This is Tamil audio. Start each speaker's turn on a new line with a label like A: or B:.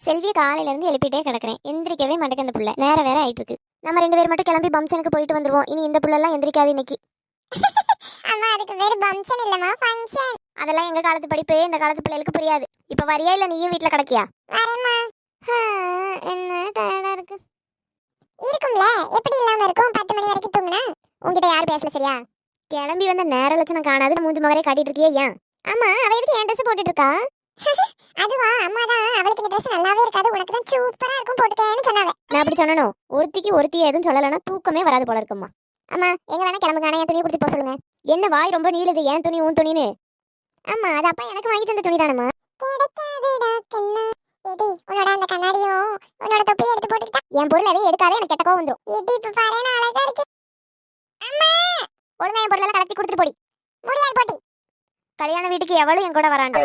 A: செல்வியை காலையில இருந்து எழுப்பிட்டே கிடக்குறேன், எந்திரிக்கவே மாட்டேங்க அந்த புள்ள. நேரம் வேற ஆயிட்டு இருக்கு. நம்ம 2 பேர் மட்டும் கிளம்பி பம்சனுக்கு போயிட்டு வந்துருவோம். இனி இந்த புள்ள எல்லாம் எந்திரிக்காது இன்னைக்கு.
B: அம்மா அதுக்கு வேற பம்சன் இல்லம்மா ஃபங்க்ஷன்.
A: அதெல்லாம் எங்க காலத்து படிப்பு இந்த காலத்து பிள்ளைகளுக்கு புரியாது. இப்ப வரியா இல்ல நீயும் வீட்ல கிடக்கியா?
B: வரேம்மா.
A: என்ன டயர்டா இருக்கு.
B: இருக்கும்ல, எப்படி இல்லாம இருக்கும்? 10 மணி வரைக்கும் தூங்குனா.
A: உன்கிட்ட யார் பேசல சரியா? கிளம்பி வந்த நேர லட்சணம் காணாது மூஞ்சி மகரே காட்டிட்டு இருக்கியே ஏன்? ஆமா, அவ எதுக்கு என் ட்ரெஸ் போட்டுட்டு இருக்கா?
B: அதுவா, அம்மா தான் அவளுக்கு இந்த ட்ரெஸ் நல்லாவே இருக்காது, உனக்கு தான் சூப்பரா இருக்கும் போட்டுக்கேன்னு சொன்னாவே.
A: நான் அப்படி சொன்னனோ? ஒருத்திக்கு ஒருத்தியை எதுவும் சொல்லலைன்னா தூக்கமே வராது போல இருக்கும்மா. அம்மா எங்க வேணா கிளம்புங்க, ஆனா என் துணியை கொடுத்து போக சொல்லுங்க. என்ன வாய் ரொம்ப நீளுது, ஏன் துணி உன் துணின்னு? ஆமா, அது அப்பா எனக்கு வாங்கி தந்த துணி தானம்மா.
B: கிடைக்காதடா கண்ணா. ஏடி உன்னோட அந்த கண்ணாடியும் உன்னோட தொப்பியை எடுத்து போட்டுக்கிட்டா.
A: என் பொருள் எதையும் எடுக்காதே, எனக்கு கெட்ட கோவம் வந்துடும்.
B: ஏடி இப்ப பாரு நான் அழகா இருக்கேன். அம்மா
A: ஒழுங்கா என் பொருளெல்லாம் கலத்தி கொடுத்துட்டு போடி.
B: முடியாது போட்டி.
A: கல்யாண வீட்டுக்கு எவளும் என் கூட வராண்டா.